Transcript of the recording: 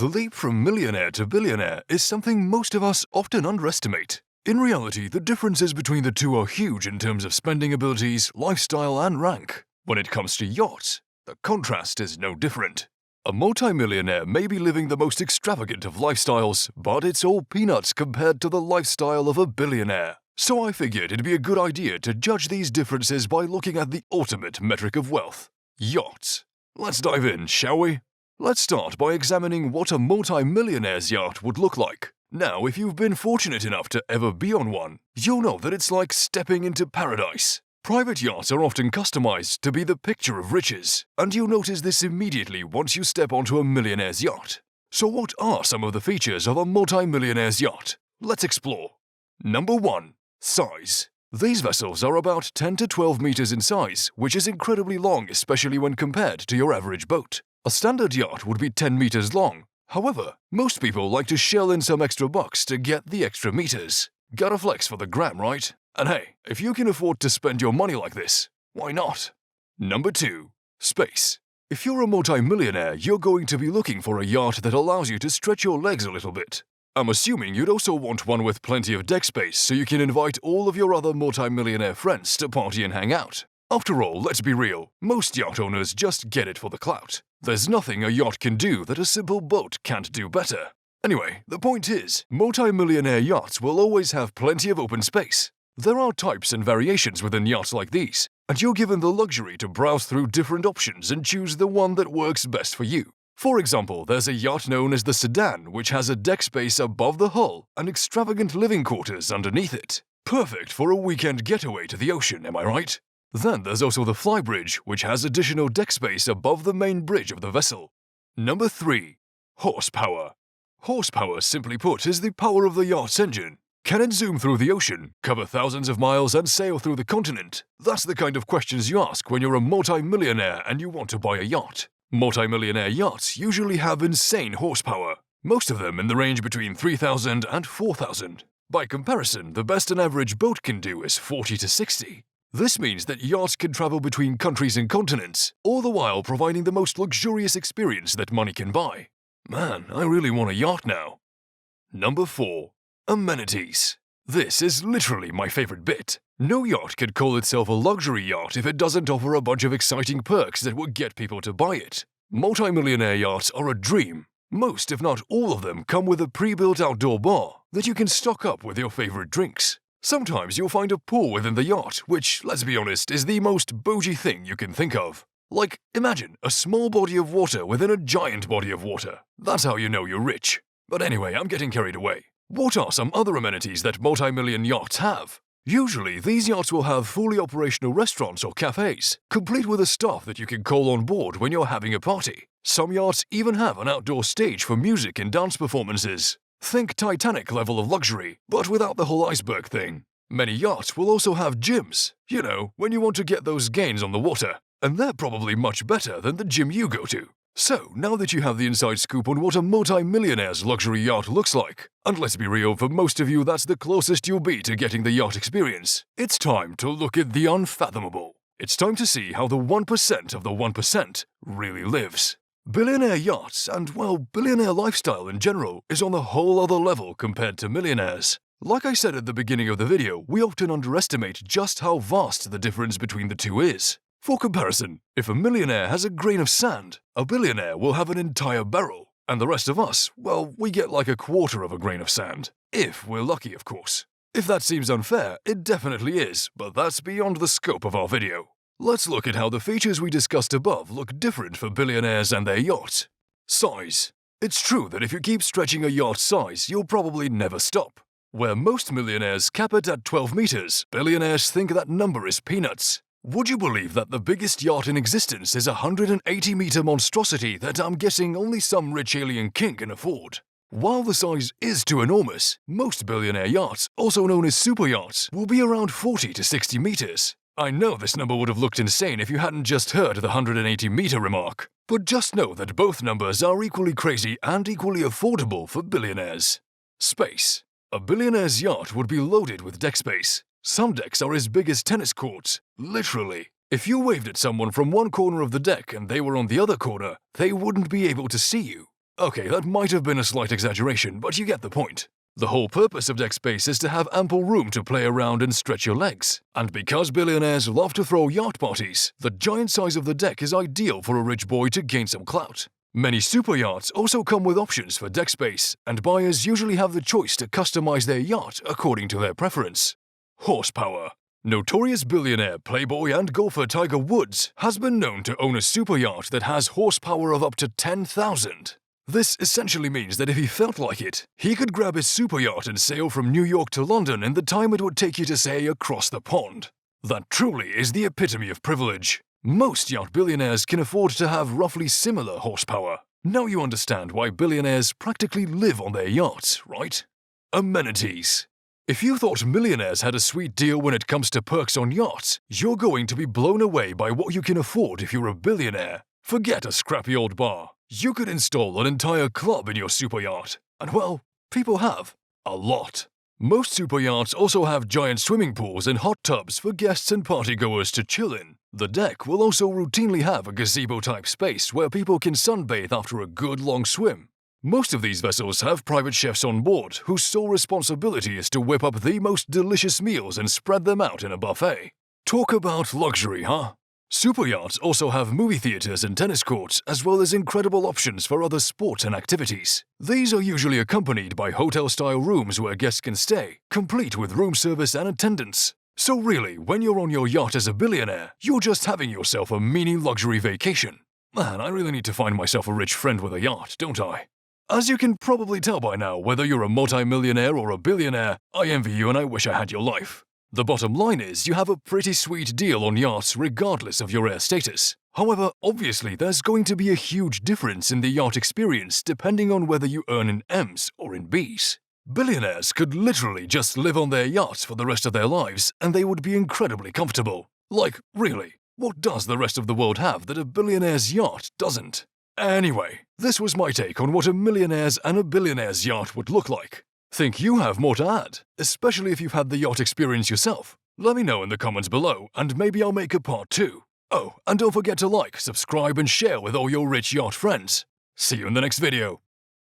The leap from millionaire to billionaire is something most of us often underestimate. In reality, the differences between the two are huge in terms of spending abilities, lifestyle, and rank. When it comes to yachts, the contrast is no different. A multi-millionaire may be living the most extravagant of lifestyles, but it's all peanuts compared to the lifestyle of a billionaire. So I figured it'd be a good idea to judge these differences by looking at the ultimate metric of wealth: yachts. Let's dive in, shall we? Let's start by examining what a multi-millionaire's yacht would look like. Now, if you've been fortunate enough to ever be on one, you'll know that it's like stepping into paradise. Private yachts are often customized to be the picture of riches, and you'll notice this immediately once you step onto a millionaire's yacht. So what are some of the features of a multi-millionaire's yacht? Let's explore. Number 1. Size. These vessels are about 10 to 12 meters in size, which is incredibly long, especially when compared to your average boat. A standard yacht would be 10 meters long. However, most people like to shell in some extra bucks to get the extra meters. Gotta flex for the gram, right? And hey, if you can afford to spend your money like this, why not? Number 2. Space. If you're a multi-millionaire, you're going to be looking for a yacht that allows you to stretch your legs a little bit. I'm assuming you'd also want one with plenty of deck space so you can invite all of your other multi-millionaire friends to party and hang out. After all, let's be real, most yacht owners just get it for the clout. There's nothing a yacht can do that a simple boat can't do better. Anyway, the point is, multi-millionaire yachts will always have plenty of open space. There are types and variations within yachts like these, and you're given the luxury to browse through different options and choose the one that works best for you. For example, there's a yacht known as the sedan, which has a deck space above the hull and extravagant living quarters underneath it. Perfect for a weekend getaway to the ocean, am I right? Then there's also the flybridge, which has additional deck space above the main bridge of the vessel. Number 3. Horsepower. Horsepower, simply put, is the power of the yacht's engine. Can it zoom through the ocean, cover thousands of miles, and sail through the continent? That's the kind of questions you ask when you're a multi-millionaire and you want to buy a yacht. Multi-millionaire yachts usually have insane horsepower, most of them in the range between 3,000 and 4,000. By comparison, the best an average boat can do is 40 to 60. This means that yachts can travel between countries and continents, all the while providing the most luxurious experience that money can buy. Man, I really want a yacht now. Number 4. Amenities. This is literally my favorite bit. No yacht could call itself a luxury yacht if it doesn't offer a bunch of exciting perks that would get people to buy it. Multi-millionaire yachts are a dream. Most, if not all of them, come with a pre-built outdoor bar that you can stock up with your favorite drinks. Sometimes you'll find a pool within the yacht, which, let's be honest, is the most bougie thing you can think of. Like, imagine a small body of water within a giant body of water. That's how you know you're rich. But anyway, I'm getting carried away. What are some other amenities that multi-million yachts have? Usually, these yachts will have fully operational restaurants or cafes, complete with a staff that you can call on board when you're having a party. Some yachts even have an outdoor stage for music and dance performances. Think Titanic level of luxury, but without the whole iceberg thing. Many yachts will also have gyms, you know, when you want to get those gains on the water, and they're probably much better than the gym you go to. So, now that you have the inside scoop on what a multi-millionaire's luxury yacht looks like, and let's be real, for most of you that's the closest you'll be to getting the yacht experience, it's time to look at the unfathomable. It's time to see how the 1% of the 1% really lives. Billionaire yachts and, well, billionaire lifestyle in general is on a whole other level compared to millionaires. Like I said at the beginning of the video, we often underestimate just how vast the difference between the two is. For comparison, if a millionaire has a grain of sand, a billionaire will have an entire barrel, and the rest of us, well, we get like a quarter of a grain of sand. If we're lucky, of course. If that seems unfair, it definitely is, but that's beyond the scope of our video. Let's look at how the features we discussed above look different for billionaires and their yachts. Size. It's true that if you keep stretching a yacht's size, you'll probably never stop. Where most millionaires cap it at 12 meters, billionaires think that number is peanuts. Would you believe that the biggest yacht in existence is a 180-meter monstrosity that I'm guessing only some rich alien king can afford? While the size is too enormous, most billionaire yachts, also known as superyachts, will be around 40 to 60 meters. I know this number would have looked insane if you hadn't just heard the 180-meter remark, but just know that both numbers are equally crazy and equally affordable for billionaires. Space. A billionaire's yacht would be loaded with deck space. Some decks are as big as tennis courts, literally. If you waved at someone from one corner of the deck and they were on the other corner, they wouldn't be able to see you. Okay, that might have been a slight exaggeration, but you get the point. The whole purpose of deck space is to have ample room to play around and stretch your legs. And because billionaires love to throw yacht parties, the giant size of the deck is ideal for a rich boy to gain some clout. Many super yachts also come with options for deck space, and buyers usually have the choice to customize their yacht according to their preference. Horsepower. Notorious billionaire, playboy and golfer Tiger Woods has been known to own a super yacht that has horsepower of up to 10,000. This essentially means that if he felt like it, he could grab his super yacht and sail from New York to London in the time it would take you to, say, across the pond. That truly is the epitome of privilege. Most yacht billionaires can afford to have roughly similar horsepower. Now you understand why billionaires practically live on their yachts, right? Amenities. If you thought millionaires had a sweet deal when it comes to perks on yachts, you're going to be blown away by what you can afford if you're a billionaire. Forget a scrappy old bar. You could install an entire club in your super yacht. And well, people have. A lot. Most super yachts also have giant swimming pools and hot tubs for guests and partygoers to chill in. The deck will also routinely have a gazebo-type space where people can sunbathe after a good long swim. Most of these vessels have private chefs on board whose sole responsibility is to whip up the most delicious meals and spread them out in a buffet. Talk about luxury, huh? Super yachts also have movie theaters and tennis courts, as well as incredible options for other sports and activities. These are usually accompanied by hotel-style rooms where guests can stay, complete with room service and attendance. So really, when you're on your yacht as a billionaire, you're just having yourself a mini luxury vacation. Man, I really need to find myself a rich friend with a yacht, don't I? As you can probably tell by now, whether you're a multi-millionaire or a billionaire, I envy you and I wish I had your life. The bottom line is you have a pretty sweet deal on yachts regardless of your air status. However, obviously there's going to be a huge difference in the yacht experience depending on whether you earn in M's or in B's. Billionaires could literally just live on their yachts for the rest of their lives and they would be incredibly comfortable. Like, really, what does the rest of the world have that a billionaire's yacht doesn't? Anyway, this was my take on what a millionaire's and a billionaire's yacht would look like. Think you have more to add, especially if you've had the yacht experience yourself? Let me know in the comments below, and maybe I'll make a part 2. Oh, and don't forget to like, subscribe, and share with all your rich yacht friends. See you in the next video.